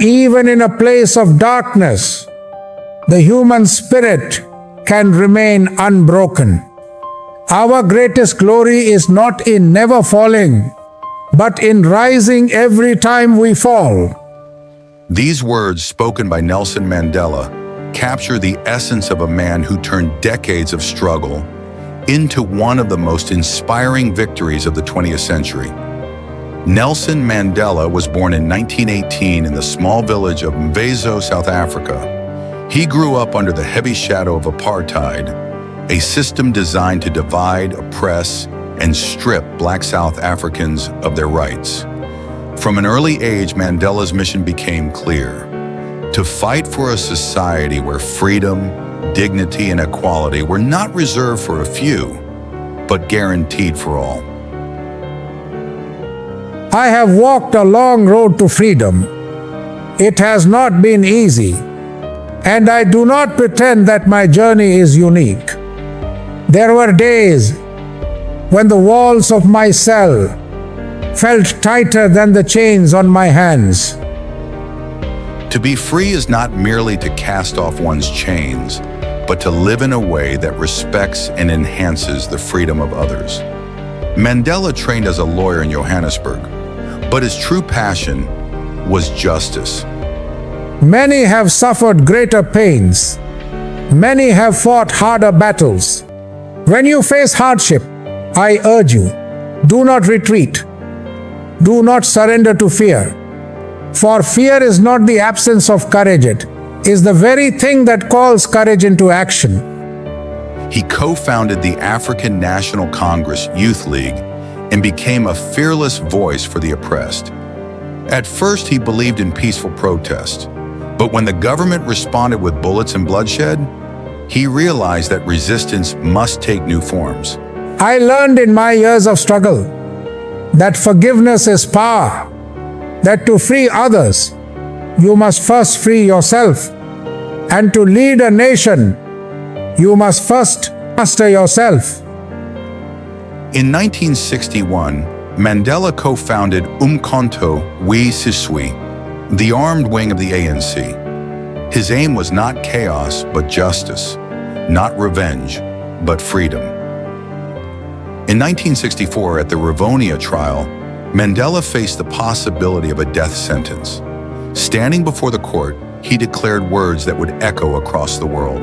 Even in a place of darkness, the human spirit can remain unbroken. Our greatest glory is not in never falling, but in rising every time we fall. These words, spoken by Nelson Mandela, capture the essence of a man who turned decades of struggle into one of the most inspiring victories of the 20th century. Nelson Mandela was born in 1918 in the small village of Mvezo, South Africa. He grew up under the heavy shadow of apartheid, a system designed to divide, oppress, and strip Black South Africans of their rights. From an early age, Mandela's mission became clear: to fight for a society where freedom, dignity, and equality were not reserved for a few, but guaranteed for all. I have walked a long road to freedom. It has not been easy, and I do not pretend that my journey is unique. There were days when the walls of my cell felt tighter than the chains on my hands. To be free is not merely to cast off one's chains, but to live in a way that respects and enhances the freedom of others. Mandela trained as a lawyer in Johannesburg, but his true passion was justice. Many have suffered greater pains. Many have fought harder battles. When you face hardship, I urge you, do not retreat. Do not surrender to fear. For fear is not the absence of courage, it is the very thing that calls courage into action. He co-founded the African National Congress Youth League and became a fearless voice for the oppressed. At first, he believed in peaceful protest, but when the government responded with bullets and bloodshed, he realized that resistance must take new forms. I learned in my years of struggle that forgiveness is power, that to free others, you must first free yourself, and to lead a nation, you must first master yourself. In 1961, Mandela co-founded Umkhonto we Sizwe, the armed wing of the ANC. His aim was not chaos, but justice, not revenge, but freedom. In 1964, at the Rivonia trial, Mandela faced the possibility of a death sentence. Standing before the court, he declared words that would echo across the world.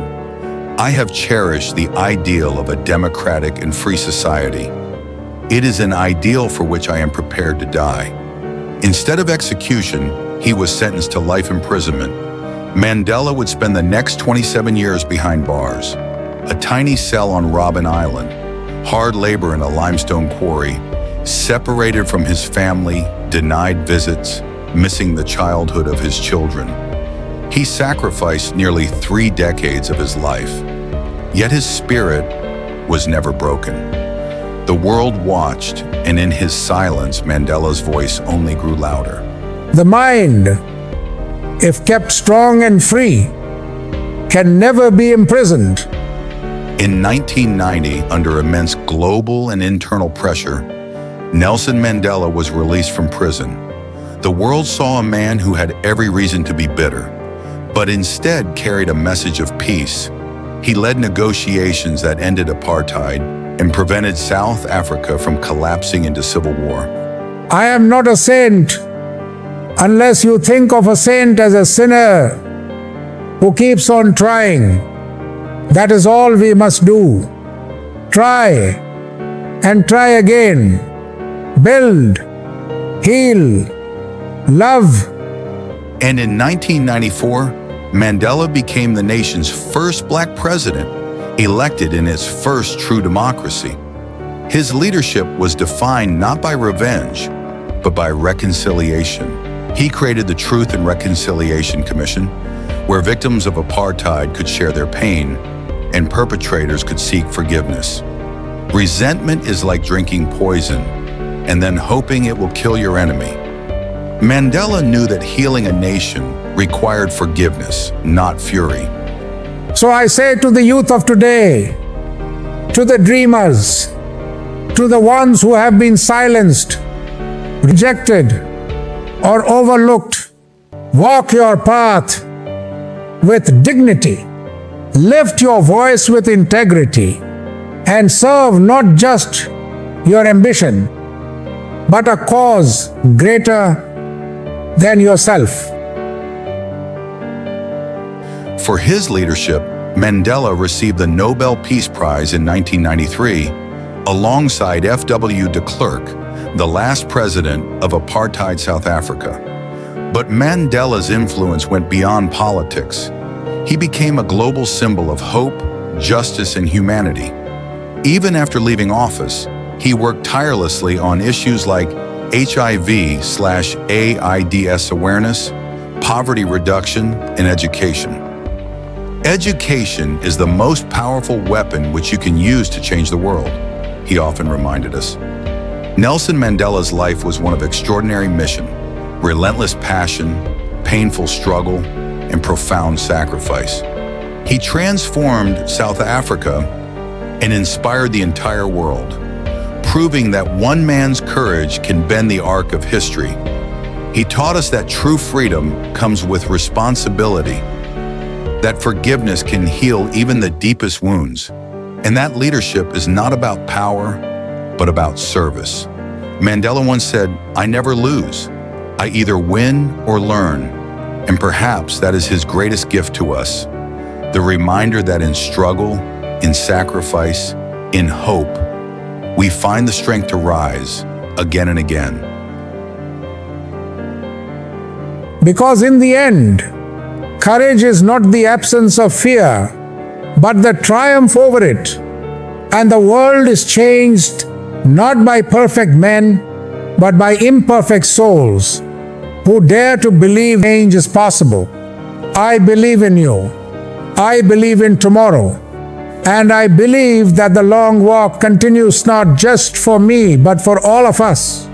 I have cherished the ideal of a democratic and free society. It is an ideal for which I am prepared to die. Instead of execution, he was sentenced to life imprisonment. Mandela would spend the next 27 years behind bars, a tiny cell on Robben Island, hard labor in a limestone quarry, separated from his family, denied visits, missing the childhood of his children. He sacrificed nearly 3 decades of his life, yet his spirit was never broken. The world watched, and in his silence, Mandela's voice only grew louder. The mind, if kept strong and free, can never be imprisoned. In 1990, under immense global and internal pressure, Nelson Mandela was released from prison. The world saw a man who had every reason to be bitter, but instead carried a message of peace. He led negotiations that ended apartheid and prevented South Africa from collapsing into civil war. I am not a saint unless you think of a saint as a sinner who keeps on trying. That is all we must do. Try and try again. Build, heal, love. And in 1994, Mandela became the nation's first black president, elected in its first true democracy. His leadership was defined not by revenge, but by reconciliation. He created the Truth and Reconciliation Commission, where victims of apartheid could share their pain and perpetrators could seek forgiveness. Resentment is like drinking poison and then hoping it will kill your enemy. Mandela knew that healing a nation required forgiveness, not fury. So I say to the youth of today, to the dreamers, to the ones who have been silenced, rejected, or overlooked, Walk your path with dignity. Lift your voice with integrity and serve not just your ambition, but a cause greater than yourself. For his leadership, Mandela received the Nobel Peace Prize in 1993, alongside F.W. de Klerk, the last president of apartheid South Africa. But Mandela's influence went beyond politics. He became a global symbol of hope, justice, and humanity. Even after leaving office, he worked tirelessly on issues like HIV/AIDS awareness, poverty reduction, and education. Education is the most powerful weapon which you can use to change the world, he often reminded us. Nelson Mandela's life was one of extraordinary mission, relentless passion, painful struggle, and profound sacrifice. He transformed South Africa and inspired the entire world, proving that one man's courage can bend the arc of history. He taught us that true freedom comes with responsibility, that forgiveness can heal even the deepest wounds, and that leadership is not about power, but about service. Mandela once said, "I never lose. I either win or learn." And perhaps that is his greatest gift to us, the reminder that in struggle, in sacrifice, in hope, we find the strength to rise again and again. Because in the end, courage is not the absence of fear, but the triumph over it. And the world is changed not by perfect men, but by imperfect souls who dare to believe change is possible. I believe in you. I believe in tomorrow. And I believe that the long walk continues not just for me, but for all of us.